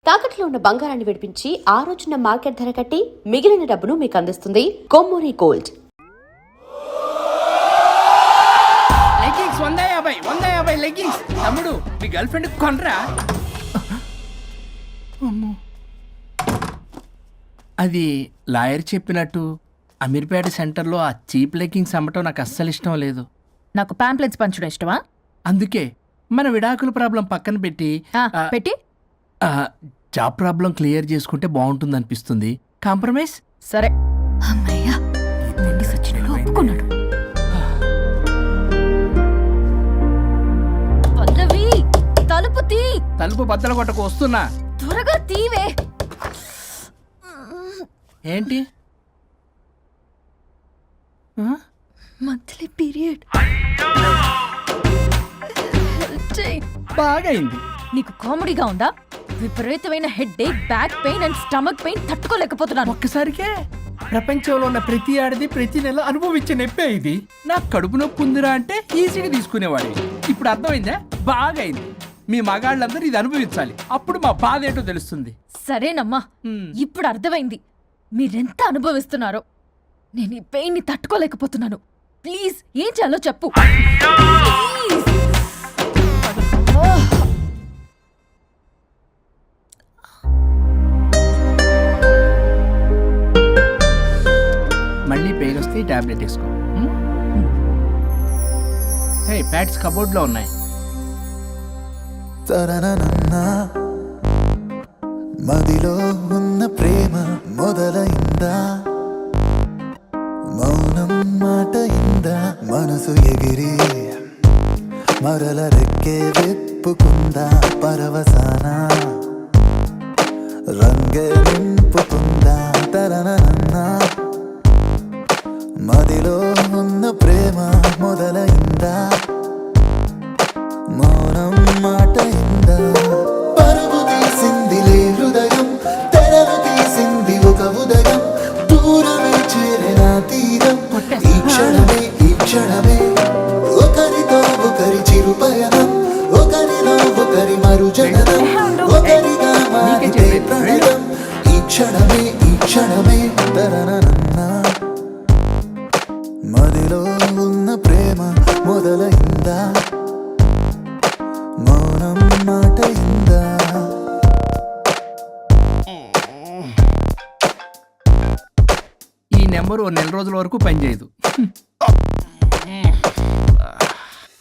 తాకట్లో ఉన్న బంగారాన్ని విడిపించి ఆ రోజున మార్కెట్ ధర కట్టి మిగిలిన డబ్బును మీకు అందిస్తుంది కొమ్మూరి గోల్డ్. Leggings 150 leggings. తమ్ముడు మీ గర్ల్ ఫ్రెండ్ కొనరా? అది లాయర్ చెప్పినట్టు అమీర్పేట సెంటర్లో ఆ చీప్ లెగ్గింగ్స్ అమ్మటం నాకు అస్సలు ఇష్టం లేదు. నాకు పాంప్లెట్స్ పంచడం ఇష్టమా? అందుకే మన విడాకుల ప్రాబ్లం పక్కన పెట్టి పెట్టి జాబ్ ప్రాబ్లం క్లియర్ చేసుకుంటే బాగుంటుంది అనిపిస్తుంది. కాంప్రమైజ్? సరే. అమ్మయ్యా, మొండి సచ్చినోడు ఒప్పుకున్నాడు. పల్లవి, తలుపు తీ. తలుపు బద్దల కొట్టకు, వస్తున్నా. త్వరగా తీవే. ఏంటి? Monthly period. బాగైంది. నీకు కామెడీగా ఉందా? విపరీతమైన headache, back pain and stomach pain తట్టుకోలేకపోతున్నాను. ఒక్కసారికే ప్రపంచంలో ఉన్న ప్రతి ఆడది ప్రతి నెల అనుభవించే నొప్పే ఇది. నాకు కడుపు నొప్పి ఉందిరా అంటే ఈజీగా తీసుకునేవాడి. ఇప్పుడు అర్థమైందా? బాగైంది. మీ మగాళ్ళందరూ ఇది అనుభవించాలి, అప్పుడు మా బాధ ఏంటో తెలుస్తుంది. సరేనమ్మా, ఇప్పుడు అర్థమైంది మీరెంత అనుభవిస్తున్నారో. నేను ఈ పెయిన్ ని తట్టుకోలేకపోతున్నాను. ప్లీజ్ ఏం చేయాలో చెప్పు. మళ్ళీ పెయిన్ వస్తే టాబ్లెట్ వేసుకో. హే, ప్యాడ్స్ కబోర్డ్లో ఉన్నాయి. మదిలో ఉన్న ప్రేమ మొదలైందా, మౌనం మాట ఇందా, మనసు ఎగిరి మరల రెక్కే వెప్పుకుందా, పరవసాన రంగే నింపుకుందా, తరనన్నా మదిలో ఉన్న ప్రేమ మొదలైందా, మౌనం మాట ఇందా, పరుగు తీసిందిలే హృదయం, తెరలు తీసింది ఒక ఉదయం, దూరమే చేరిన తీరం, ఈ క్షణమే ఒకరితో ఒకరి చిరు పయనం, ఒకరిలో ఒకరి మరు జననం, ఒకరిగా మారితే ప్రణయం, ఈ క్షణమే తరనన్నా మదిలో ఉన్న ప్రేమ మొదలైందా, మౌనం మాట ఇందా. ఈ నెంబర్ 1 నెల రోజుల వరకు పనిచేయదు.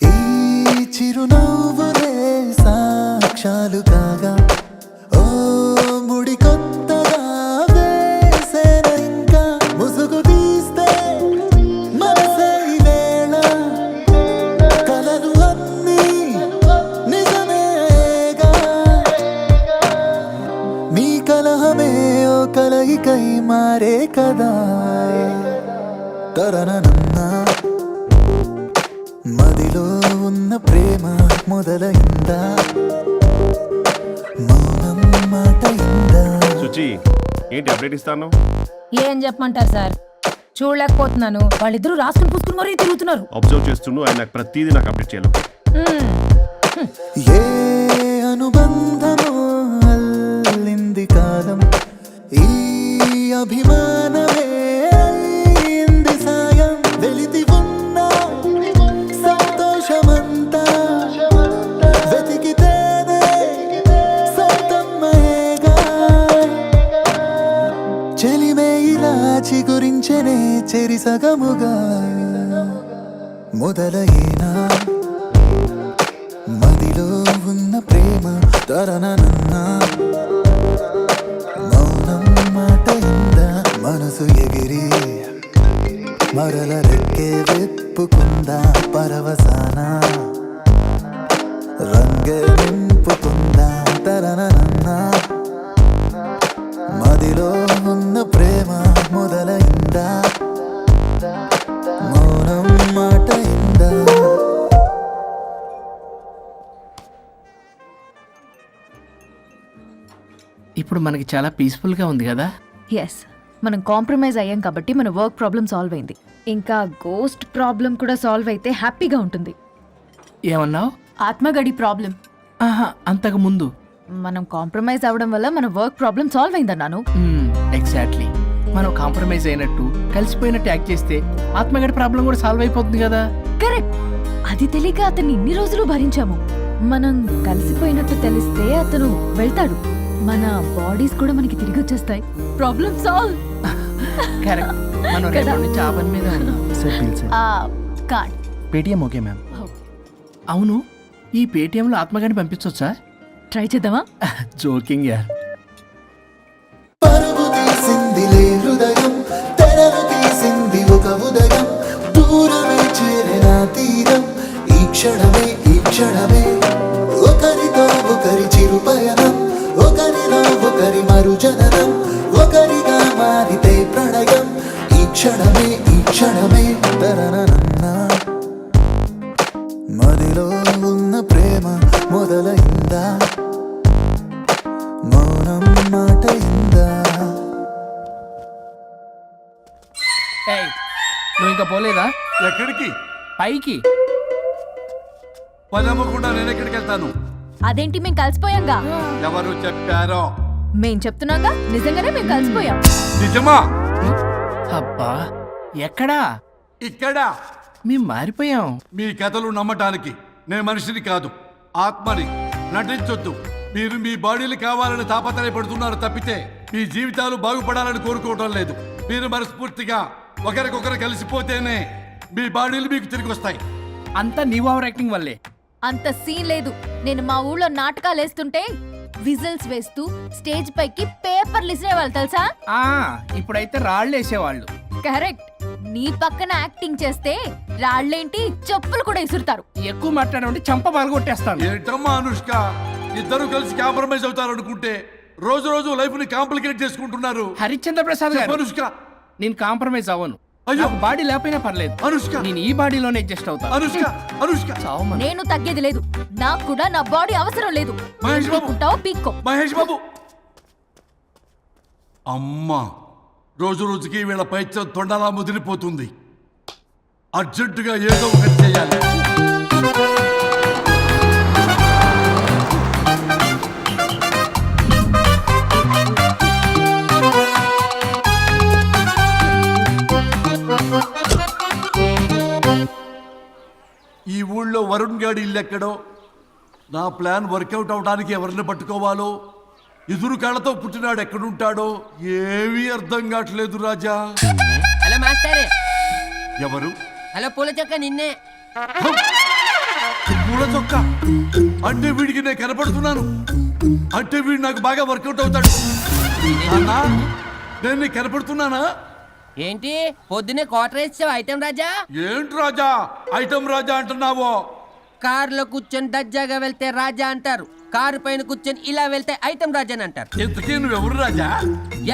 ఈ చిరునవ్వులే సాక్ష్యాలు కాగా, ఓ ముడి కొత్తగా వేసేన ఇంకా, ముసుగు తీస్తే మనసే ఈ వేళ, కలలు అన్నీ నిజమేగా, మీ కలహమే ఓ కలయికై మారే కదా, తరనన్నా మదిలో ఉన్న ప్రేమ మొదలైందా, మౌనం మాట ఇందా. సుచి, ఏంటి అప్డేట్ ఇస్తాను? ఏం చెప్పమంటారు సార్, చూడలేకపోతున్నాను. వాళ్ళిద్దరూ రాసుకుని పుసుకుని మరీ తిరుగుతున్నారు. అబ్జర్వ్ చేస్తున్నాను, ఆయన నాకు ప్రతిదీ నాకు అప్డేట్ చేయాలి. ఏ అనుబంధమో అల్లింది కాలం, ఈ అభిమానమే అయింది సాయం, వెలితి ఉన్న సంతోషమంతా వెతికితేనే సొంతమ్మయేగా, చెలిమే ఇలా చిగురించనే చెరిసగముగా, మొదలైనా మదిలో ఉన్న ప్రేమ తరనన్నా, మౌనం మాట ఇందా, మనసు ఎగిరి మరల రెక్కే వెప్పుకుందా, పరవసాన రంగే నింపుకుందా, తరనన్నా మదిలో ఉన్న ప్రేమ మొదలైందా, మౌనం మాట ఇందా. ఇప్పుడు మనకి చాలా పీస్ఫుల్గా ఉంది కదా. ఎస్, మనం కాంప్రమైజ్ అయ్యాం కాబట్టి మన వర్క్ ప్రాబ్లం సాల్వ్ అయింది. ఇంకా గోస్ట్ ప్రాబ్లం కూడా సాల్వ్ అయితే హ్యాపీగా ఉంటుంది. ఏమన్నావు? ఆత్మగడి ప్రాబ్లం. ఆహా, అంతకు ముందు మనం కాంప్రమైజ్ అవ్వడం వల్ల మన వర్క్ ప్రాబ్లం సాల్వ్ అయిందన్నాను. ఎగ్జాక్ట్లీ, మనం కాంప్రమైజ్ అయినట్టు కలిసిపోయినట్టు యాక్ట్ చేస్తే ఆత్మగడి ప్రాబ్లం కూడా సాల్వ్ అయిపోతుంది కదా. కరెక్ట్. అది తెలియక అతన్ని ఇన్ని రోజులు భరించాము. మనం కలిసిపోయినట్టు తెలిస్తే అతను వెళ్తాడు. మన బాడీస్ కూడా మనకి తిరిగి వచ్చేస్తాయి. Problem solve. కరెక్ట్. మనం రేపటి నుంచి ఆ పని మీద ఉన్నాం. Sir bill sir. Card. Paytm okay ma'am. అవును, ఈ పేటిఎంలో ఆత్మగాని పంపించవచ్చా? ట్రై చేద్దామా? Joking yeah. పరుగు తీసిందిలే హృదయం, తెరలు తీసింది ఒక ఉదయం, దూరమే చేరిన తీరం, ఈ క్షణమే ఒకరితో ఒకరి చిరు పయనం, ఒకరిలో ఒకరి మరుజననం, ఒకరిగా మారితే ప్రణయం, ఈ క్షణమే తరనన్నా. మదిలో ఉన్న ప్రేమ మొదలైందా, మౌనం మాట ఇందా. ఏయ్, నువ్వు ఇంకా పోలేదా? ఎక్కడికి? పైకి. పని అమ్మకుండా నేను ఎక్కడికి వెళ్తాను? అదేంటి మేము కలిసిపోయాంగా? ఎవరు చెప్పారో? మేం చెప్తున్నాగా, నిజంగానే మేము కలిసిపోయాం. నిజమా? అబ్బా, ఎక్కడా? ఇక్కడ. మేము మారిపోయాం. మీ కథలు నమ్మటానికి నేను మనిషిని కాదు, ఆత్మని. నటించొద్దు. మీరు మీ బాడీలు కావాలని తాపత్రయపడుతున్నారు తప్పితే మీ జీవితాలు బాగుపడాలని కోరుకోవడం లేదు. మీరు మనస్ఫూర్తిగా ఒకరికొకరు కలిసిపోతేనే మీ బాడీలు మీకు తిరిగి వస్తాయి. అంతా నీ ఓవర్ యాక్టింగ్ వల్లే. అంత సీన్ లేదు. నేను మా ఊళ్ళో నాటకాలు వేస్తుంటే విజిల్స్ వేస్తూ స్టేజ్ పైకి పేపర్లు ఇసేవాళ్ళు తెలుసా? ఇప్పుడైతే రాళ్ళు వేసేవాళ్ళు. కరెక్ట్. నీ పక్కన యాక్టింగ్ చేస్తే రాళ్ళేంటి చెప్పులు కూడా ఇసురుతారు. ఎక్కువ మాట్లాడమంటే చంప పగలగొట్టేస్తాను. ఏంటమ్మా అనుష్క, ఇద్దరు కలిసి కాంప్రమైజ్ అవుతారు అనుకుంటే రోజు రోజు లైఫ్ ని కాంప్లికేట్ చేసుకుంటున్నారు. హరిశ్చంద్ర ప్రసాద్ గారు, అనుష్క, నేను కాంప్రమైజ్ అవ్వను. అయ్యో. నాకు బాడీ లేకపోయినా పర్లేదు. అనుష్క, నేను ఈ బాడీలోనే అడ్జస్ట్ అవుతాను. అనుష్క, అనుష్క. చావమను. నేను తగ్గేది లేదు. నాకు కూడా నా బాడీ అవసరం లేదు. మహేష్ బాబు. పీక్కుంటావో పీక్కో. మహేష్ బాబు. అమ్మా, రోజు రోజుకి వీళ్ళ పైత్యం తొండలా ముదిరిపోతుంది. అర్జెంటుగా ఏదో ఒకటి చేయాలి. ఈ ఊళ్ళో వరుణ్ గాడి ఇల్లు ఎక్కడో, నా ప్లాన్ వర్కౌట్ అవడానికి ఎవరిని పట్టుకోవాలో, ఎదురు కాళ్ళతో పుట్టినాడు ఎక్కడుంటాడో ఏమీ అర్థం కావట్లేదు రాజా. Hello master. ఎవరు? హలో పూల చొక్క నిన్నే. పూల చొక్క అంటే వీడికి నేను కనపడుతున్నాను. అంటే వీడు నాకు బాగా వర్కౌట్ అవుతాడు. అన్నా, నేను నీకు కనపడుతున్నానా? ఏంటి పొద్దునే క్వార్టర్ ఇచ్చావు ఐటెం రాజా? ఏంటి రాజా ఐటమ్ రాజా అంటున్నావో? కారులో కూర్చొని దజ్జాగా వెళ్తే రాజా అంటారు, కారు పైన కూర్చొని ఇలా వెళ్తే ఐటెం రాజా అని అంటారు. ఇంతకీ నువ్వెవరు రాజా?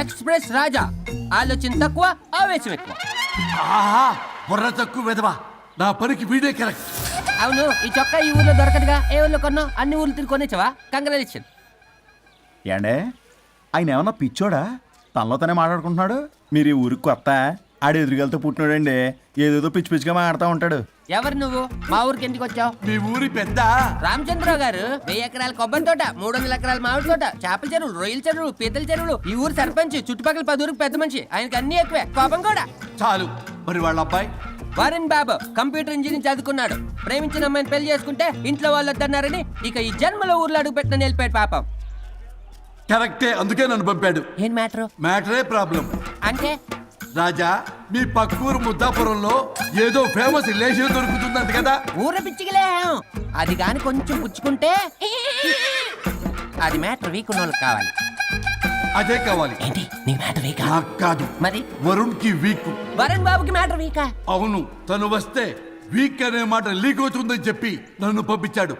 ఎక్స్ప్రెస్ రాజా. ఆలోచన తక్కువ, ఆవేశం ఎక్కువ. ఆహా, బుర్ర తక్కువ వెదవా. నా పనికి వీడే కరెక్ట్. అవును, ఈ చొక్కా ఈ ఊర్లో దొరకదుగా. ఏ ఊర్లో కొన్నావు? అన్ని ఊర్లు తిరిగి కొనేచ్చావా? కంగ్రాచులేషన్. ఏండే, ఆయన ఏమన్నా పిచ్చోడా? తనలో తనే మాట్లాడుకుంటున్నాడు. మీరు ఈ ఊరికి కొత్త, ఆడు ఎదురుగలతో పుట్టినాడండి. ఏదేదో పిచ్చి పిచ్చిగా మాట్లాడుతూ ఉంటాడు. ఎవరు నువ్వు? మా ఊరికి ఎందుకు వచ్చావు? మీ ఊరి పెద్ద రామచంద్రరావు గారు 1000 ఎకరాల కొబ్బరి తోట, 300 ఎకరాల మామిడి తోట, చేపల చెరువులు, రొయ్యల చెరువులు, పీతల చెరువులు. ఈ ఊరు సర్పంచ్, చుట్టుపక్కల 10 ఊరికి పెద్ద మనిషి. ఆయనకి అన్ని ఎక్కువే, కోపం కూడా. చాలు. మరి వాళ్ళ అబ్బాయి? వరుణ్ బాబు కంప్యూటర్ ఇంజనీరింగ్ చదువుకున్నాడు. ప్రేమించిన అమ్మాయిని పెళ్లి చేసుకుంటే ఇంట్లో వాళ్ళు వద్దన్నారని ఇక ఈ జన్మలో ఊర్లో అడుగు పెట్టిన నిలిపాడు పాపం. కరెక్టే, అందుకే నన్ను పంపాడు. ఏం మ్యాటర్? మ్యాటరే ప్రాబ్లం. అంటే రాజా, మీ పక్కూరు ముద్దాపురంలో ఏదో ఫేమస్ రిలేషన్ దొరుకుతుందంట కదా? ఊర పిచ్చికిలే. అది కాని కొంచెం పుచ్చుకుంటే అది మ్యాటర్ వీక్ ఉన్న వాళ్ళకి కావాలి. అదే కావాలి. ఏంటి నీ మ్యాటర్ వీకా? నాకు కాదు, మరి వరుణ్ కి వీక్. వరుణ్ బాబుకి మ్యాటర్ వీకా? అవును, తను వస్తే వీక్ అనే మాట లీక్ అవుతుందని చెప్పి నన్ను పంపించాడు.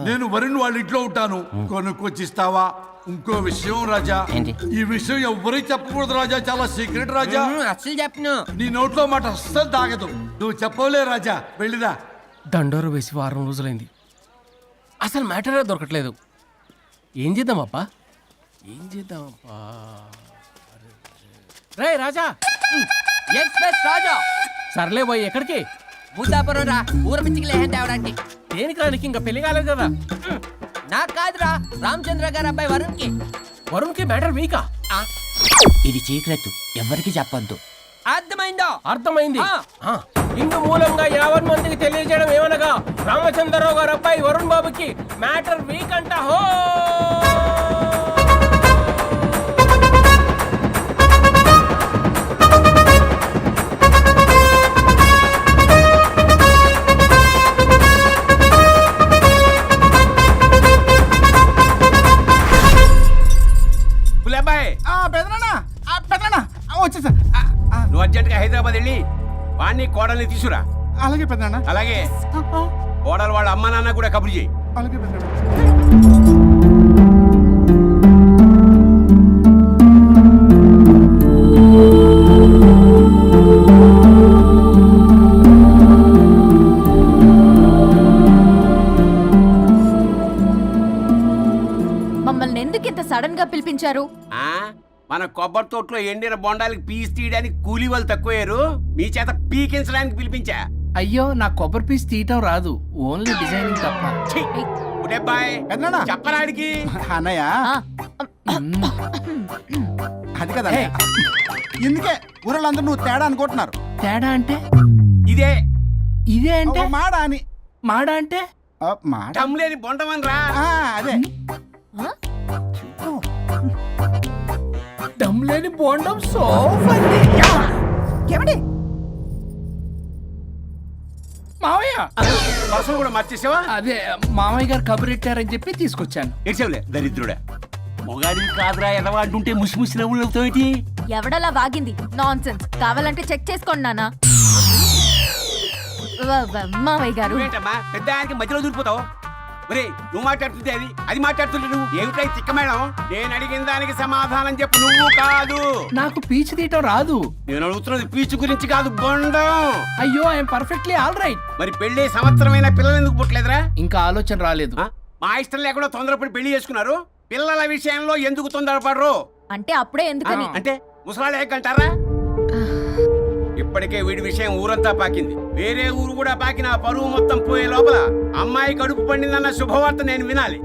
నేను వరుణ్ వాళ్ళ ఇంట్లో ఉంటాను, కొనుక్కొచ్చిస్తావా? ఇంకో విషయం రాజా, ఏంటి? ఈ విషయం ఎవరికి చెప్పకూడదు రాజా, చాలా సీక్రెట్ రాజా. అస్సలు చెప్పను. నీ నోట్లో మాట అస్సలు తాగదు. నువ్వు చెప్పవలే రాజా, వెళ్ళిరా. దండోరు వేసి వారం రోజులైంది, అసలు మ్యాటరే దొరకట్లేదు. ఏం చేద్దామప్పా? రే రాజా. ఎక్స్ప్రెస్ రాజా. సర్లే పోయి ఎక్కడికి? బుద్ధాపురం రా, ఊర పిచ్చికిలే తేవడానికి. దేనికి రానికి ఇంకా పెళ్లి కాలేదు కదా. నాకు కాదురా రామచంద్ర గారు అబ్బాయి వరుణ్ కి. వరుణ్కి మ్యాటర్ వీకా? ఇది చీకరెత్తు ఎవరికి చెప్పొద్దు. అర్థమైందో? అర్థమైంది. ఆ. ఇందు మూలంగా 50 మందికి తెలియజేయడం ఏమనగా రామచంద్రరావు గారు అబ్బాయి వరుణ్ బాబుకి మ్యాటర్ వీక్ అంట. హో వచ్చేసా. నువ్వు అర్జెంట్గా హైదరాబాద్ వెళ్ళి వాణ్ణి కోడల్ని తీసుకురా. అలాగే పెద్దనా. అలాగే కోడలు వాళ్ళ అమ్మ నాన్న కూడా కబురు చేయి. అలాగే పెద్దనా. మమ్మల్ని ఎందుకు ఇంత సడన్ గా పిలిపించారు? ఆ మన కొబ్బరి తోటలో ఎండిన బొండాలకి పీస్ తీయడానికి కూలీ వాళ్ళు తక్కువయ్యారు. మీ చేత పీకించడానికి పిలిపించా. అయ్యో నా కొబ్బరి పీస్ తీయటం రాదు, ఓన్లీ డిజైనింగ్ తప్ప. ఛీ! ఉడబ్బాయ్, పెద్దనా. చెప్పరాడికి. అన్నయ్య ఆ, అది కదా ఎందుకే ఊరలందరూ నువ్వు తేడా అనుకుంటున్నారు. తేడా అంటే ఇదే ఇదే అంటే మాడ అని. మాడ అంటే మాడ టమ్లేని బొండమని రా. అదే దమ్ లేని బోండం సో ఏమండి మావయ్య. పర్సలు కూడా మర్చేసావా? అదే మామయ్య గారు కబురెట్టారని చెప్పి తీసుకొచ్చాను. ఏడ్చావులే దరిద్రుడా. మొగాడి కాదురా ఎదవా అంటుంటే ముసి ముసి నవ్వులు అవుతావేటి? ఎవడలా వాగింది? నాన్సెన్స్. కావాలంటే చెక్ చేసుకోండి నాన్న. మావయ్య గారు నువ్వేంటమ్మా పెద్ద ఆయనకి మధ్యలో దూరిపోతావు? ఒరే నువ్వు మాట్లాడుతుంటే అది మాట్లాడుతుంటే నువ్వు ఏమిటై తిక్క మేడం? నేను అడిగిన దానికి సమాధానం చెప్పు. నువ్వు కాదు. నాకు పీచు తీయటం రాదు. నేను అడుగుతున్నది పీచు గురించి కాదు, బొండం. అయ్యో ఐఎమ్ పర్ఫెక్ట్లీ ఆల్ రైట్. మరి పెళ్లి సంవత్సరమైన పిల్లలు ఎందుకు పుట్టలేదురా? ఇంకా ఆలోచన రాలేదు. ఆ? మా ఇష్టం లేకుండా తొందరపడి పెళ్లి చేసుకున్నారు. పిల్లల విషయంలో ఎందుకు తొందరపడరు? అంటే అప్పుడే ఎందుకని? అంటే ముసలాళ్ళు ఏకంటారా? ఇప్పటికే వీడి విషయం ఊరంతా పాకింది. వేరే ఊరు కూడా పాకిన పరువు మొత్తం పోయే లోపల అమ్మాయి కడుపు పండిందన్న శుభవార్త నేను వినాలి.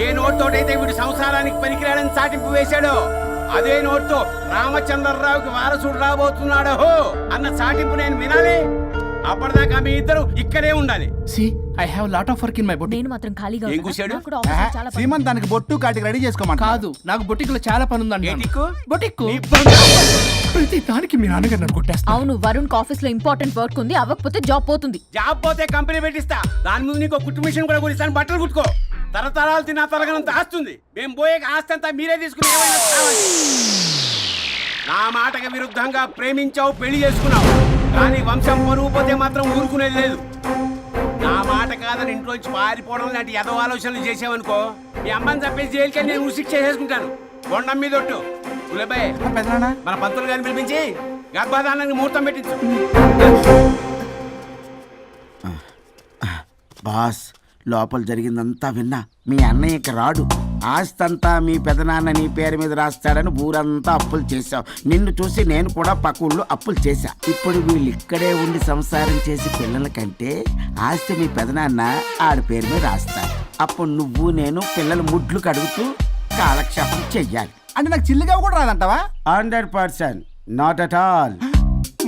ఏ నోట్తోటైతే వీడు సంసారానికి పనికిరాడని చాటింపు వేశాడో అదే నోట్తో రామచంద్రరావుకి వారసుడు రాబోతున్నాడో అన్న చాటింపు నేను వినాలి. అప్పటిదాకా మీ ఇద్దరు ఇక్కడే ఉండాలి. See I have lot of work in my boutique. నేను మాత్రం ఖాళీగా ఏం ఉన్నానా? కూశాడు? నాకు కూడా ఆఫీస్లో చాలా పని. సీమన్ దానికి బొట్టు కాటికి రెడీ చేసుకోమంట. కాదు నాకు బొటిక్ లో చాలా పని ఉందండి. ఏటిక్కు? బొటిక్ నీ బంధం. ప్రతి దానికి మీ నాన్నగారు నన్ను కొట్టేస్తా. అవును, వరుణ్ ఆఫీస్ లో ఇంపార్టెంట్ వర్క్ ఉంది, అవ్వకపోతే జాబ్ పోతుంది. జాబ్ పోతే కంపెనీ పెట్టిస్తా. దాని ముందు నీకు కుట్టు మిషన్ కూడా కొనిస్తాను. బట్టలు కుట్టుకో. తరతరాలు తిన్నా తరగనంత ఆస్తుంది. మేము పోయే ఆస్తి అంతా మీరే తీసుకుని ఏమైనా కావాలి. నా మాటకి విరుద్ధంగా ప్రేమించావు, పెళ్లి చేసుకున్నావు. కానీ వంశం పరువు పోతే మాత్రం ఊరుకునేది లేదు. నా మాట కాదని ఇంట్లోంచి పారిపోవడం లాంటి ఎదవ ఆలోచనలు చేసావనుకో మీ అమ్మని చంపేసి జైలుకి నేను ఉసిక్ చేసుకుంటాను. కొండం మీద ఒట్టు. ఉలబాయ్ పెద్దనా. మన పంతులు గారిని పిలిపించి గర్భధానానికి ముహూర్తం పెట్టించు. బాస్ లోపల జరిగిందంతా విన్నా. మీ అన్నయ్యకి రాడు, ఆస్తంతా మీ పెదనాన్న నీ పేరు మీద రాస్తాడని ఊరంతా అప్పులు చేశావు. నిన్ను చూసి నేను కూడా పక్క ఊళ్ళో అప్పులు చేశా. ఇప్పుడు వీళ్ళు ఇక్కడే ఉండి సంసారం చేసి పిల్లల కంటే ఆస్తి మీ పెదనాన్న ఆడి పేరు మీద రాస్తాడు. అప్పుడు నువ్వు నేను పిల్లల ముడ్లు కడుగుతూ కాలక్షేపం చెయ్యాలి. అంటే నాకు చిల్లిగా కూడా రాదంటావా? 100% నాట్ అట్ ఆల్.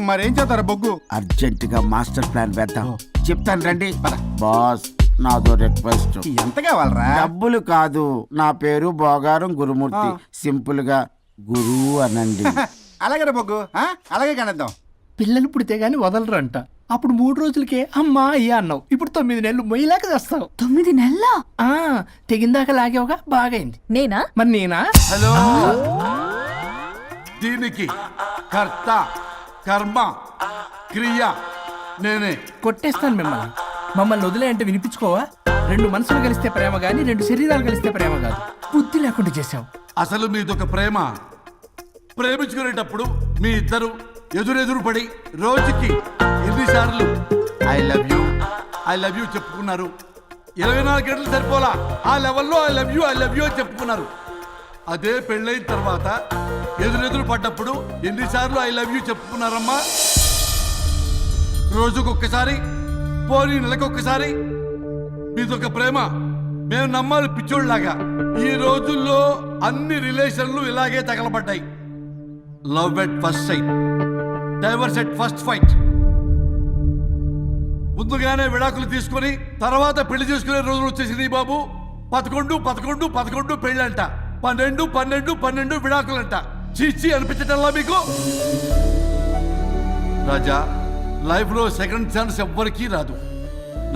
మరేం చేస్తారా బొగ్గు? అర్జెంటుగా మాస్టర్ ప్లాన్ వేద్దాం. చెప్తాను రండి. బాస్ నాదో రిక్వెస్ట్. ఎంత కావాలరా? డబ్బులు కాదు, నా పేరు బోగారం గురుమూర్తి. సింపుల్ గా గురు అనండి. అలాగే బొగ్గు, అలాగే కనేద్దాం. పిల్లలు పుడితే గాని వదలరంట. అప్పుడు 3 రోజులకే అమ్మా అయ్యా అన్నావు. ఇప్పుడు 9 నెలలు మొయ్యలాగా చేస్తావు. 9 నెలల తెగిందాక లాగేవగా బాగైంది. నేనా? మరి నేనా? హలో. దీనికి కర్త కర్మ క్రియ నేనే. కొట్టేస్తాను మిమ్మల్ని. మమ్మల్ని వదిలే అంటే వినిపించుకోవా? 2 మనసులు కలిస్తే ప్రేమ గాని 2 శరీరాలు కలిస్తే ప్రేమ కాదు. బుద్ధి లేకుండా చేసావు. అసలు మీదొక ప్రేమ. ప్రేమించుకునేటప్పుడు మీ ఇద్దరు ఎదురెదురు పడి రోజుకి ఎన్నిసార్లు ఐ లవ్ యూ చెప్పుకున్నారు? 24 గంటలు సరిపోలా. ఆ లెవెల్లో ఐ లవ్ యూ అని చెప్పుకున్నారు. అదే పెళ్ళైన తర్వాత ఎదురెదురు పడ్డప్పుడు ఎన్నిసార్లు ఐ లవ్ యూ చెప్పుకున్నారమ్మా? రోజుకొక్కసారి, పోనీ నెలకొక్కసారి, మీదొక ప్రేమ మేము నమ్మాలి పిచ్చోళ్ళలాగా. ఈ రోజుల్లో అన్ని రిలేషన్లు ఇలాగే తగలబడ్డాయి. Love at first sight, divorce at first fight. ముందుగానే విడాకులు తీసుకొని తర్వాత పెళ్లి చేసుకునే రోజులు వచ్చేసింది బాబు. 11 11 11 పెళ్ళంట, 12 12 12 విడాకులంట. చీచి అనిపించటల్లా మీకు? రాజా, లైఫ్లో సెకండ్ ఛాన్స్ ఎవ్వరికీ రాదు,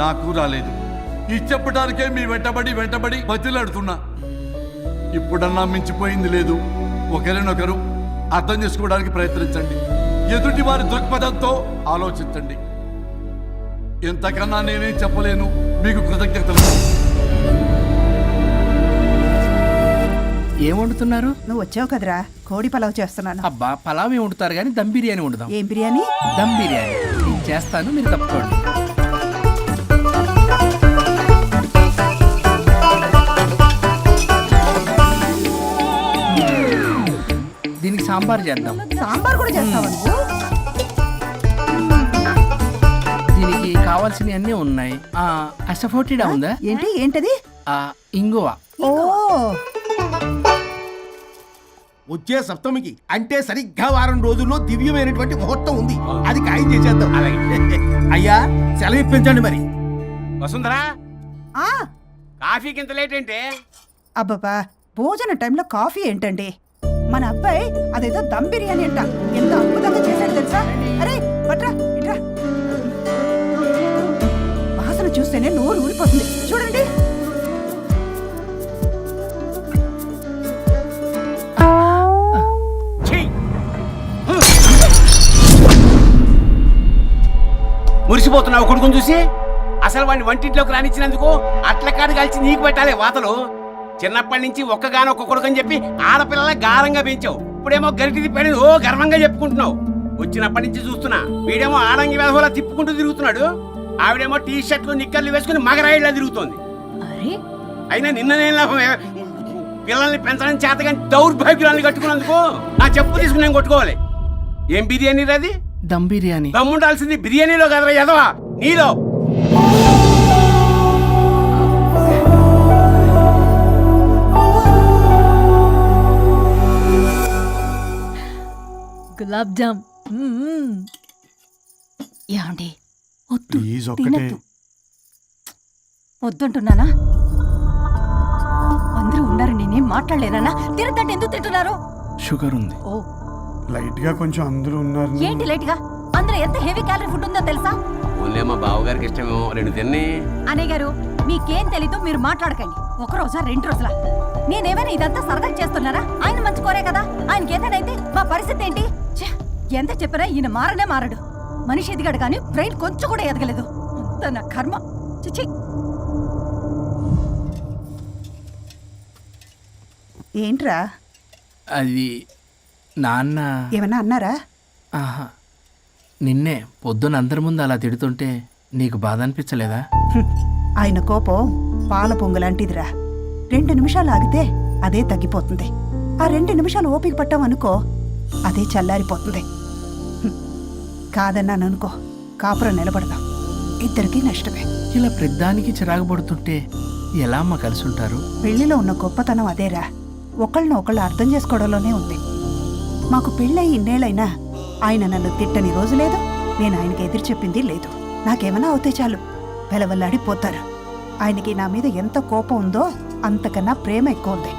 నాకు రాలేదు. ఇది చెప్పడానికే మీ వెంటబడి బతిలాడుతున్నా. ఇప్పుడన్నా మించిపోయింది లేదు. ఒకరినొకరు అర్థం చేసుకోవడానికి ప్రయత్నించండి. ఎదుటి వారి దృక్పథంతో ఆలోచించండి. ఎంతకన్నా నేనేం చెప్పలేను. మీకు కృతజ్ఞతలు. ఏం వండుతున్నారు? నువ్వు వచ్చావు కదరా, కోడి పలావ్ చేస్తున్నాను. అబ్బా, పలావ్ వండుతారు కానీ దమ్ బిర్యానీ వండుదాం. ఏం బిర్యానీ? దమ్ బిర్యానీ నేను చేస్తాను, మీరు తప్పుకోండి. దీనికి సాంబార్ చేద్దాం. సాంబార్ కూడా చేస్తావా నువ్వు? దీనికి కావాల్సినవి అన్నీ ఉన్నాయి. అసఫోటిడా ఉందా? ఏంటి ఏంటది? ఇంగువ. ఓ, వచ్చే సప్తమికి అంటే సరిగ్గా వారం రోజుల్లో దివ్యమైనటువంటి ముహూర్తం ఉంది. అది ఖాయం చేసేద్దాం. అయ్యా, సెలవు ఇప్పించండి మరి. వసుంధరా, ఆ, కాఫీకి ఇంత లేట్ ఏంటే? అబ్బబ్బా, భోజన టైంలో కాఫీ ఏంటండి? మన అబ్బాయి అదేదో దమ్ బిర్యానీ అంట, ఎంత అద్భుతంగా చేశాడు తెలుసా? అరే పట్రా ఇట్రా. వాసన చూస్తేనే నోరు ఊరిపోతుంది. చూడండి. మురిసిపోతున్నావు కొడుకుని చూసి? అసలు వాడిని వంటింట్లోకి రానిచ్చినందుకు అట్ల కాడు కలిసి నీకు పెట్టాలి వాతలు. చిన్నప్పటి నుంచి ఒక్కగానొక్క కొడుకు అని చెప్పి ఆడపిల్లల గారంగా పెంచావు. ఇప్పుడేమో గరిటి తిప్పాడు ఓ గర్వంగా చెప్పుకుంటున్నావు. వచ్చినప్పటి నుంచి చూస్తున్నా, వీడేమో ఆడంగి వెధవలా తిప్పుకుంటూ తిరుగుతున్నాడు. ఆవిడేమో టీ షర్ట్లు నిక్కర్లు వేసుకుని మగరాయిలా తిరుగుతోంది. అరే, అయినా నిన్ననే లాభం? పిల్లల్ని పెంచడం చేతగాని దౌర్భాగ్యురాన్ని కట్టుకున్నందుకు నా చెప్పు తీసుకుని నేను కొట్టుకోవాలి. ఏం బిర్యానీ అది? దమ్ బిర్యానీ. దమ్ముండాల్సింది బిర్యానీలో కదరా ఎదవా, నీలో. గులాబ్ జామ్. ఏమండి, వద్దు, తినొద్దు. వద్దంటున్నానా? అందరూ ఉన్నారు, నేనేం మాట్లాడలేనా? తినదంటే ఎందుకు తింటున్నారు? షుగర్ ఉంది. ఓ, లైట్ గా కొంచెం అందరూ ఉన్నారు. ఏంటి లైట్ గా? అందులో ఎంత హెవీ క్యాలరీ ఫుడ్ ఉందో తెలుసా? ఓన్లే మా బావగారికి ఇష్టమేమో, 2 తిన్ని. అన్నయ్య గారు, మీకేం తెలీదు, మీరు మాట్లాడకండి. 1 రోజా 2 రోజులా? నేనేమైనా ఇదంతా సరదా చేస్తున్నారా? ఆయన మంచి కోరే కదా. ఆయనకి ఏదైతే మా పరిస్థితి ఏంటి? ఛే, ఎంత చెప్పినా ఈయన మారనే మారడు. మనిషి ఎదిగాడు కానీ బ్రెయిన్ కొంచెం కూడా ఎదగలేదు. అంత నా కర్మ. చిచి. ఏంట్రా? అది నాన్న. ఏమన్నా అన్నారా? ఆహా, నిన్నే పొద్దున అందరి ముందు అలా తిడుతుంటే నీకు బాధ అనిపించలేదా? ఆయన కోపం పాల పొంగులాంటిదిరా. 2 నిమిషాలు ఆగితే అదే తగ్గిపోతుంది. ఆ 2 నిమిషాలు ఓపిక పట్టామనుకో, అదే చల్లారిపోతుంది. కాదన్నాననుకో, కాపురం నిలబడదాం. ఇద్దరికీ నష్టమే. ఇలా ప్రతిదానికి చిరాకు పడుతుంటే ఎలా అమ్మ కలిసి ఉంటారు? పెళ్లిలో ఉన్న గొప్పతనం అదేరా, ఒకళ్ళని అర్థం చేసుకోవడంలోనే ఉంది. మాకు పెళ్ళయి ఇన్నేళ్ళైనా ఆయన నన్ను తిట్టని రోజు లేదు, నేను ఆయనకి ఎదురు చెప్పింది లేదు. నాకేమైనా అవుతే చాలు వెలవల్లాడిపోతారు. ఆయనకి నా మీద ఎంత కోపం ఉందో అంతకన్నా ప్రేమ ఎక్కువ ఉంది.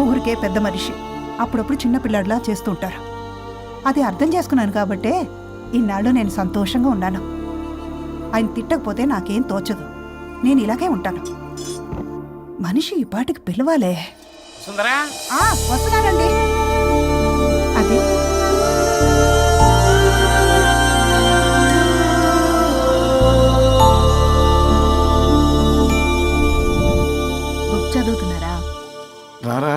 ఊరికే పెద్ద మనిషి, అప్పుడప్పుడు చిన్నపిల్లాడిలా చేస్తుంటారు. అది అర్థం చేసుకున్నాను కాబట్టే ఇన్నాళ్ళు నేను సంతోషంగా ఉన్నాను. ఆయన తిట్టకపోతే నాకేం తోచదు, నేను ఇలాగే ఉంటాను. మనిషి ఈ పాటికి పిలవాలే. సుందరా, వస్తున్నానండి. అది బుక్ చదువుతున్నారా? రారా,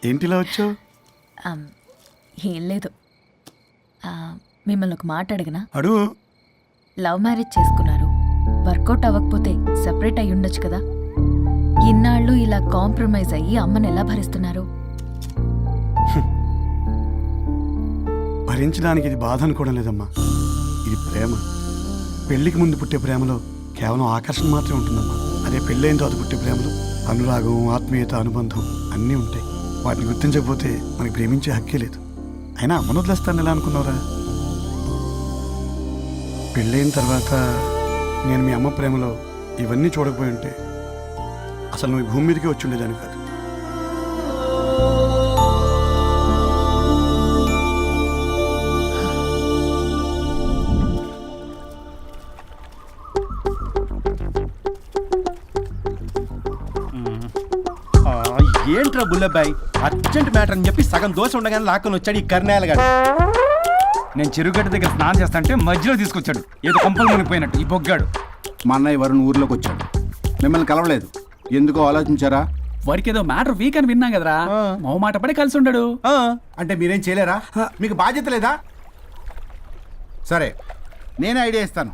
ఏంటిలా వచ్చావు? ఏం లేదు, మిమ్మల్ని ఒక మాట అడిగినా? అడుగు. లవ్ మ్యారేజ్ చేసుకున్నారు, వర్కౌట్ అవ్వకపోతే సెపరేట్ అయ్యి ఉండొచ్చు కదా. ఇన్నాళ్ళు ఇలా కాంప్రమైజ్ అయ్యి అమ్మని ఎలా భరిస్తున్నారు? భరించడానికి ఇది బాధ అనుకోవడం లేదమ్మా, ఇది ప్రేమ. పెళ్లికి ముందు పుట్టే ప్రేమలో కేవలం ఆకర్షణ మాత్రమే ఉంటుందమ్మా. అదే పెళ్ళైన తర్వాత పుట్టే ప్రేమలు అనురాగం, ఆత్మీయత, అనుబంధం అన్నీ ఉంటాయి. వాటిని గుర్తించకపోతే మనకి ప్రేమించే హక్కే లేదు. అయినా అమ్మను వదిలేస్తాను ఎలా అనుకున్నావురా? పెళ్ళైన తర్వాత నేను మీ అమ్మ ప్రేమలో ఇవన్నీ చూడకపోయి ఉంటే అసలు నువ్వు ఈ భూమి మీదకి వచ్చి ఉండేదాన్ని కాదు. ఏంట్రా బుల్లబ్బాయ్, అర్జెంట్ మ్యాటర్ అని చెప్పి సగం దోశ ఉండగానే లాక్కొని వచ్చాడు ఈ కర్ణాల గారు. నేను చెరుగడ్డ దగ్గర స్నానం చేస్తాంటే మధ్యలో తీసుకొచ్చాడు, ఏదో కంపలు మునిగిపోయినట్టు ఈ బొగ్గాడు. మా అన్నయ్య వరుణ్ ఊర్లోకి వచ్చాడు, మిమ్మల్ని కలవలేదు. ఎందుకో ఆలోచించారా? వారికి ఏదో మ్యాటర్ వీక్ అని విన్నాం కదరా, మో మాట పడి కలిసి ఉండడు. అంటే మీరేం చేయలేరా? మీకు బాధ్యత లేదా? సరే, నేను ఐడియా ఇస్తాను.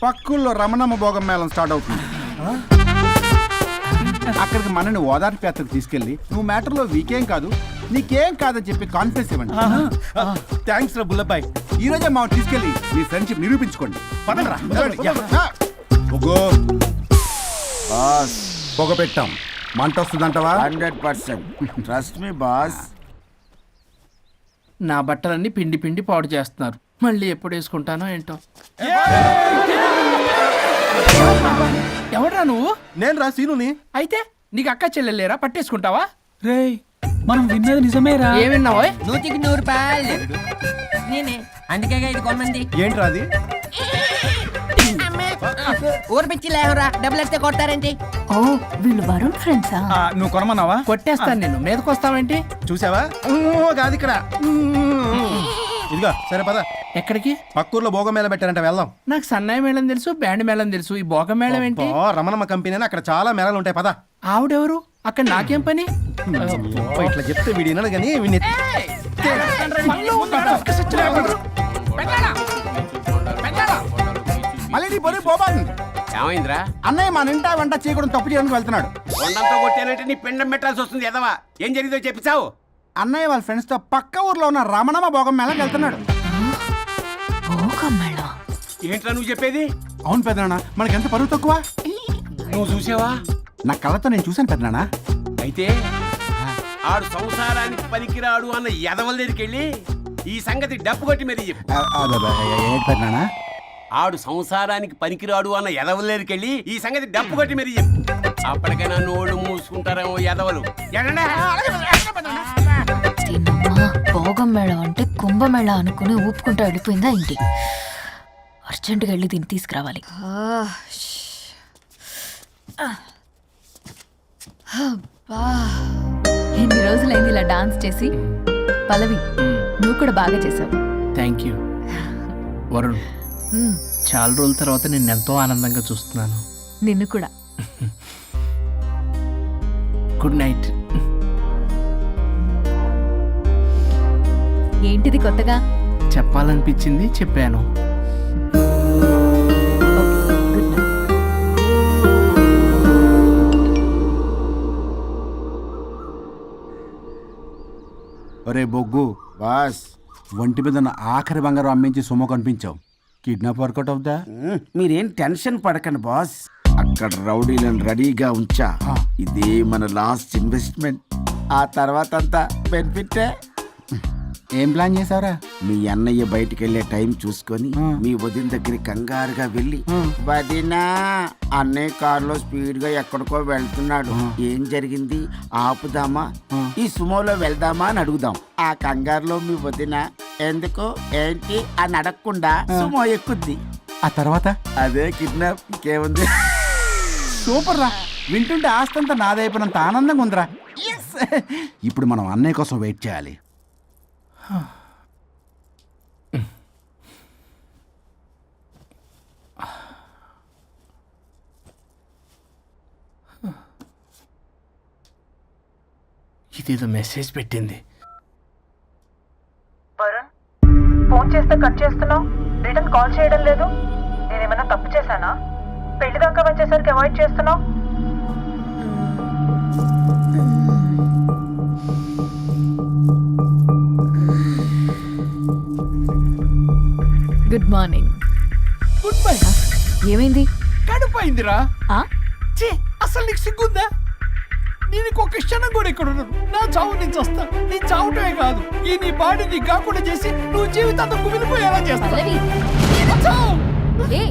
పక్కుల్లో రమణమ్మ భోగం మేళం స్టార్ట్ అవుతుంది. అక్కడికి మనని ఓదార్పు యాత్రకు తీసుకెళ్ళి నువ్వు మ్యాటర్లో వీకేం కాదు, నీకేం కాదని చెప్పి కాన్ఫిడెన్స్ ఇవ్వండి. థ్యాంక్స్ రా బుల్లబ్బాయ్, ఈ రోజే మా తీసుకెళ్ళి మీ ఫ్రెండ్షిప్ నిరూపించుకోండి. పదండ్రా. బాస్ పొగ పెట్టాం, మంట వస్తుందంటవా? 100% ట్రస్ట్ మీ బాస్. నా బట్టలన్నీ పిండి పిండి పాడు చేస్తున్నారు, మళ్ళీ ఎప్పుడు వేసుకుంటానో ఏంటో. ఎవడ్రా నువ్వు? నేను రా సీనుని. అయితే నీకు అక్క చెల్లెలేరా, పట్టేసుకుంటావా? రేయ్, మనం విన్నది నిజమేరా. ఏమిన్నావో? 100కి 100 రూపాయలు నేనే, అందుకే ఇది కొమ్మంది. ఏంట్రా అది? ఊరు పిచ్చి లేవరా, డబ్బులు ఎత్తే కొడతారేంటి? ఓ, వీళ్ళు వరుణ్ ఫ్రెండ్సా? నువ్వు కొనమన్నావా? కొట్టేస్తాను నేను, మీదకి వస్తావేంటి? చూసావా? కాదు ఇక్కడ. ఇదిగో సరే పద. ఎక్కడికి? పక్కూర్లో భోగం మేళ పెట్టారంట, వెళ్దాం. నాకు సన్నాయి మేళం తెలుసు, బ్యాండ్ మేళం తెలుసు, ఈ బోగం మేళం ఏంటి? రమణమ్మ కంపెనీ అని అక్కడ చాలా మేళలు ఉంటాయి, పద. ఆవిడెవరు? అక్కడ నాకేం పని? ఇట్లా చెప్తే వీడు వినడు కానీ వీడిని మళ్ళీ నీ పొరి పోబాతుంది. ఏమైందిరా? అన్నయ్య మన ఇంటా వెంట చీకడం తప్పు చేయడానికి వెళ్తున్నాడు. కొండంతో కొట్టానంటే నీ పిండం పెట్టాల్సి వస్తుంది ఎదవా. ఏం జరిగిందో చెప్పిచావు? అన్నయ్య వాళ్ళ ఫ్రెండ్స్ తో పక్క ఊర్లో ఉన్న రమణమ్మ భోగం మేళకి వెళ్తున్నాడు. ఏంట్రా నువ్వు చెప్పేది? అవును పెద్దనాన్న, మనకి ఎంత పరువు తక్కువ. నువ్వు చూసావా? నా కళ్ళతో నేను చూశాను పెద్దనాన్న. అయితే ఆడు సంసారానికి పనికిరాడు అన్న ఎదవల దగ్గరికి వెళ్ళి ఈ సంగతి డప్పు కొట్టి మరీ చెప్పు. ఏంటి పెద్దనాన్న? ఆడు సంసారానికి పనికిరాడు అన్న ఎదవల దగ్గరికి వెళ్ళి ఈ సంగతి డప్పు కొట్టి మరీ చెప్పు. అప్పటికైనా నోళ్ళు మూసుకుంటారేమో ఎదవలు. భోగం మేళ అంటే కుంభమేళ అనుకుని ఊపుకుంటూ వెళ్ళిపోయిందా ఏంటి? అర్జెంటుగా వెళ్ళి దీన్ని తీసుకురావాలి. ఎన్ని రోజులైంది ఇలా డాన్స్ చేసి. పల్లవి, నువ్వు కూడా బాగా చేసావు. Thank you Varun. చాలా రోజుల తర్వాత నేను ఎంతో ఆనందంగా చూస్తున్నాను. నిన్ను కూడా. Good night. ఏంటిది కొత్తగా? చెప్పాలనిపించింది, చెప్పాను. Good night. ఒరే బొగ్గు బాస్ ఒంటి మీద ఉన్న ఆఖరి బంగారం అమ్మించి సొమ్ము కనిపించావు. కిడ్నాప్ వర్కౌట్ అవుతా? మీరేం టెన్షన్ పడకండి బాస్. అక్కడ రౌడీలను రెడీగా ఉంచా. ఇదే మన లాస్ట్ ఇన్వెస్ట్మెంట్. ఆ తర్వాత అంతా బెనిఫిట్. ఏం ప్లాన్ చేసావురా? మీ అన్నయ్య బయటికి వెళ్ళే టైం చూసుకొని మీ వదిన దగ్గరికి కంగారుగా వెళ్ళి, వదినా అన్నయ్య కారులో స్పీడ్ గా ఎక్కడికో వెళ్తున్నాడు, ఏం జరిగింది, ఆపుదామా, ఈ సుమోలో వెళ్దామా అని అడుగుదాం. ఆ కంగారులో మీ వదిన ఎందుకు ఏంటి అని అడగకుండా సుమో ఎక్కుద్ది. ఆ తర్వాత అదే కిడ్నాప్. ఇంకేముంది? సూపర్ రా, వింటుంటే ఆస్తంతా నాదైపోయినంత ఆనందంగా ఉందిరా. ఇప్పుడు మనం అన్నయ్య కోసం వెయిట్ చేయాలి. ఇదేదో మెసేజ్ పెట్టింది. వరుణ్, ఫోన్ చేస్తే కట్ చేస్తున్నావు, రిటర్న్ కాల్ చేయడం లేదు. నేనేమన్నా తప్పు చేశానా? పెళ్లి దాకా వచ్చేసరికి అవాయిడ్ చేస్తున్నావు. Good morning. Good bye. ఏమైంది? కడుపైందిరా. అసలు నీకు సిగ్గుందా? నేను ఇంకొక క్షణం కూడా ఇక్కడ ఉన్నాను. నా చావు నుంచి వస్తా. నీ చావుటమే కాదు, ఈ నీ బాడీ నీకు కాకుండా చేసి నువ్వు జీవితాంతం కుమిలిపోయేలా చేస్తా. పల్లవి చావు. ఏ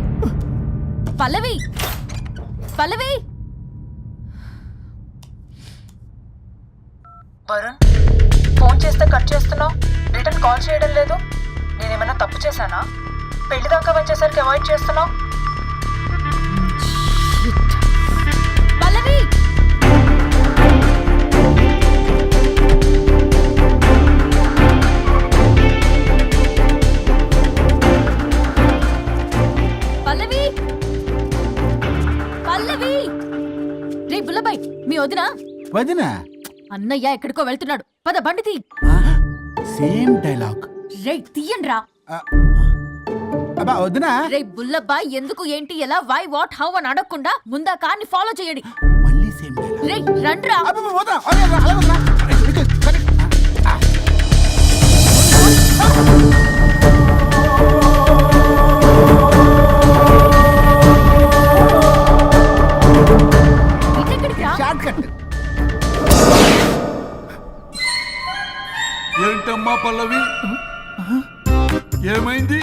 పల్లవి పల్లవి వరుణ్, ఫోన్ చేస్తే కట్ చేస్తున్నావు, రిటర్న్ కాల్ చేయడం లేదు. నేనేమైనా తప్పు చేశానా? పెళ్లి దాకా వచ్చేసరికి అవాయిడ్ చేస్తున్నావు. పల్లవి పల్లవి పల్లవి రే బుల్లబాయ్, మీ వదినా వదినా అన్నయ్య ఎక్కడికో వెళ్తున్నాడు, పద బండి తీ. Same dialogue. రే తీయండి రా. అబ్బా వదినా. రే బుల్లబాయ్, ఎందుకు ఏంటి ఎలా వై వాట్ హౌ అని అడగకుండా ముందా కార్ని ఫాలో చేయండి. మళ్ళీ సేమ్ డైలాగ్. రే రండ్రా. అబ్బా వదినా, అలా వదినా. ఇటెక్కడికి రా. Short cut. ఏంటమ్మా పల్లవి, ఏమైంది?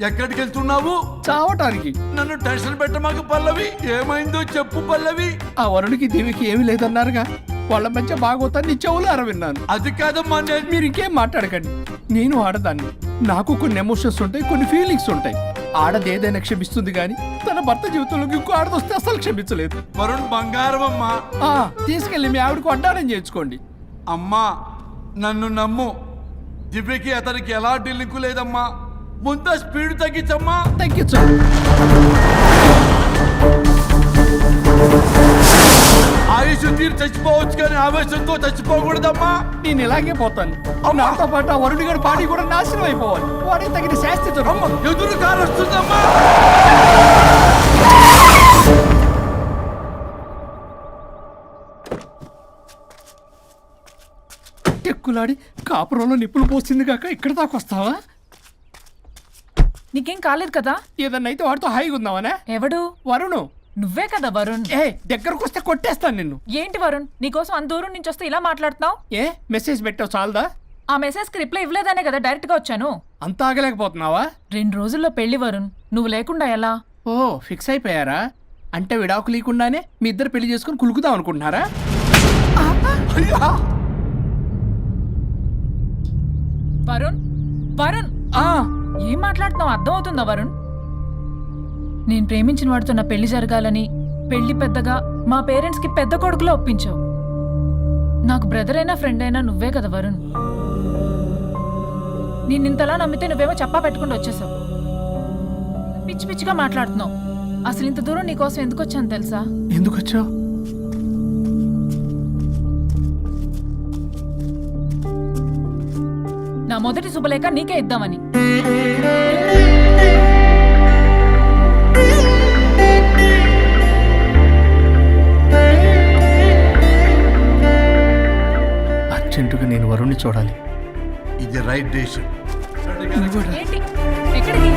ఎక్కడికి వెళ్తున్నావు? చావటానికి. నన్ను టెన్షన్ పెట్టమాకు పల్లవి. ఏమైందో చెప్పు పల్లవి. ఆ వరుడికి దేవికి ఏమీ లేదన్నారుగా, వాళ్ళ మధ్య బాగోతాన్ని నీ చెవులారా విన్నాను. అది కాదమ్మా, నేను మీరు ఇంకేం మాట్లాడకండి. నేను ఆడదాన్ని, నాకు కొన్ని ఎమోషన్స్ ఉంటాయి, కొన్ని ఫీలింగ్స్ ఉంటాయి. ఆడది ఏదైనా క్షమిస్తుంది కానీ తన భర్త జీవితంలోకి ఇంకో ఆడదొస్తే అసలు క్షమించలేదు. వరుణ్ బంగారం అమ్మా. తీసుకెళ్ళి మీ ఆవిడకు అడ్డానం చేయించుకోండి. అమ్మా నన్ను నమ్ము, దివ్యకి అతనికి ఎలాంటి లింకు లేదమ్మా. ముందు స్పీడ్ తగ్గించమ్మా. తగ్గించు. ఆయుష్ తీరు చచ్చిపోవచ్చు కానీ ఆవేశంతో చచ్చిపోకూడదమ్మా. నేను ఇలాగే పోతాను. నాతో పాటు ఆ వరుడి గారి బాడీ కూడా నాశనం అయిపోవాలి. వాడికి తగిన శాస్తి అమ్మ, ఎదురు కారు వస్తుందమ్మా. ఎక్కులాడి కాపురంలో నిప్పులు పోసింది కాక ఇక్కడ దాకా వస్తావా? నీకేం కాలేదు కదా? ఏదన్నా అయితే వాడితో హాయిగా ఉందావనా? ఎవడు? వరుణు. నువ్వే కదా వరుణ్. దగ్గరకు వస్తే కొట్టేస్తాను నిన్ను. ఏంటి వరుణ్, నీకోసం అంత దూరం నుంచి వస్తే ఇలా మాట్లాడుతున్నావు? మెసేజ్ పెట్టావు చాలదా? ఆ మెసేజ్ కి రిప్లై ఇవ్వలేదనే కదా డైరెక్ట్ గా వచ్చాను. అంత ఆగలేకపోతున్నావా? 2 రోజుల్లో పెళ్లి వరుణ్, నువ్వు లేకుండా ఎలా? ఓ ఫిక్స్ అయిపోయారా? అంటే విడాకు లేకుండానే మీ ఇద్దరు పెళ్లి చేసుకుని కులుకుదాం అనుకుంటున్నారా? వరుణ్ వరుణ్ ఏం మాట్లాడుతున్నావు అర్థం అవుతుందా వరుణ్? నేను ప్రేమించిన వాడితో నా పెళ్లి జరగాలని పెళ్లి పెద్దగా మా పేరెంట్స్ కి పెద్ద కొడుకులో ఒప్పించావు. నాకు బ్రదర్ అయినా ఫ్రెండ్ అయినా నువ్వే కదా వరుణ్. నేను ఇంతలా నమ్మితే నువ్వేమో చెప్పా పెట్టుకుంటూ వచ్చేసావు. పిచ్చి పిచ్చిగా మాట్లాడుతున్నావు. అసలు ఇంత దూరం నీకోసం ఎందుకు వచ్చాను తెలుసా? ఎందుకు వచ్చావు? నా మొదటి శుభలేఖ నీకే ఇద్దామని. అర్జెంటుగా నేను వరుణ్ణి చూడాలి. ఇది రైట్ డెసిషన్. ఏంటి? ఎక్కడికి?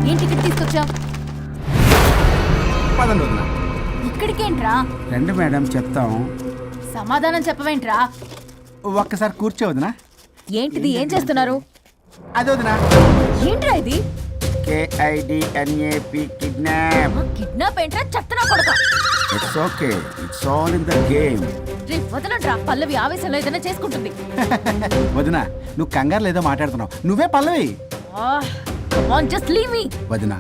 ఏంటి ఇక్కడ తీసుకొచ్చావు? పదండి వదినా. ఇక్కడికేంట్రా? రండి మేడం చెప్తాం. సమాధానం చెప్పవేంట్రా? ఒక్కసారి కూర్చో వదినా. ఏంటిది? ఏం చేస్తున్నారు? అదే వదినా. ఏంట్రా ఇది? KIDNAP kidnap. కిడ్నాప్ ఏంట్రా? చెత్తనా కొడక. It's okay, it's all in the game. రే వదలండ్రా, పల్లవి ఆవేశంలో ఏదైనా చేసుకుంటుంది. వదినా నువ్వు కంగారు లేదో మాట్లాడుతున్నావు. నువ్వే పల్లవి. Just leave me. వదినా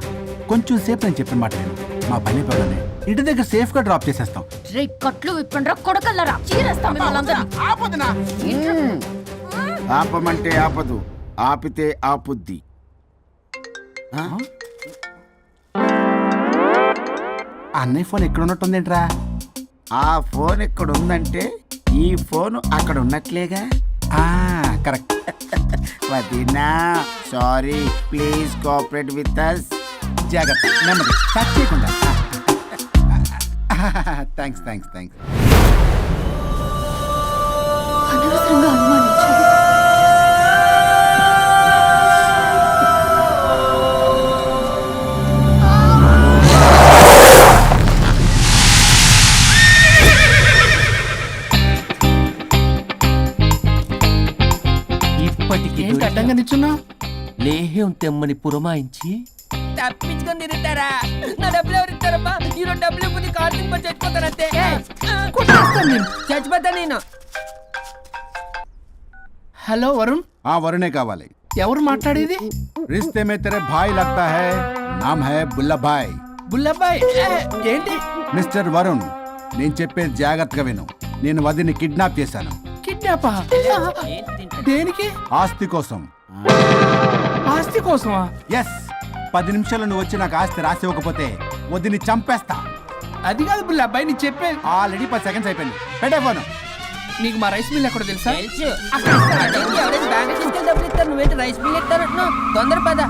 కొంచెం సేపు నేను చెప్పిన మాట విను. మా పని పగలనే ఇంటి దగ్గర సేఫ్ గా డ్రాప్ చేసేస్తాం. రే కట్లు విప్పండ్రా కొడకల్లరా, చీరేస్తాం మిమ్మల్ని అందరినీ. ఆపమంటే ఆపదు, ఆపితే ఆపుద్ది. ఆ? అన్నయ్య ఫోన్ ఎక్కడ ఉన్నట్టుందేంట్రా? ఆ ఫోన్ ఎక్కడ ఉందంటే ఈ ఫోన్ అక్కడ ఉన్నట్లేగా. కరెక్ట్. వదినా sorry, please cooperate with us. జాగ్రత్త, నెమ్మది, టచ్ చేయకుండా. Thanks thanks thanks. అనవసరంగా అనుమానించాను. ఏంటి అడ్డంగా నిచ్చున్నా? లేహ్యం తెమ్మని పురమాయించి తప్పించుకొని తిరుగుతారా? నా డబ్బులు ఎవరు ఇస్తారమ్మా? ఈరోజు డబ్బులు ఇవ్వకపోతే కార్తీక్ పని చచ్చిపోతానంతే. చచ్చిపోతా నేను. హలో వరుణ్, ఆ వరుణే కావాలి. ఎవరు మాట్లాడేది? रिश्ते में तेरे भाई लगता है नाम है बुल्ला भाई. బుల్లబ్బాయ్ ఏంటి? మిస్టర్ వరుణ్, నేను చెప్పేది జాగ్రత్తగా విను. నేను వదిని కిడ్నాప్ చేశాను. కిడ్నాపా? దేనికి? ఆస్తి కోసం. ఆస్తి కోసమా? ఎస్, 10 నిమిషాలు నువ్వు వచ్చి నాకు ఆస్తి రాసి ఇవ్వకపోతే వదిని చంపేస్తా. అది కాదు బుల్లబ్బాయ్, నీ చెప్పే. ఆల్రెడీ 10 సెకండ్స్ అయిపోయింది. పెట్టే ఫోను. నీకు మా రైస్ మిల్ ఎక్కడ తెలుసా? తెలుసు. అదేంటి, ఎవరైనా బ్యాంక్ తీసుకెళ్ళి డబ్బులు ఇస్తారు, నువ్వేంటి రైస్ బిల్ ఇస్తారంటున్నావు? తొందర పద.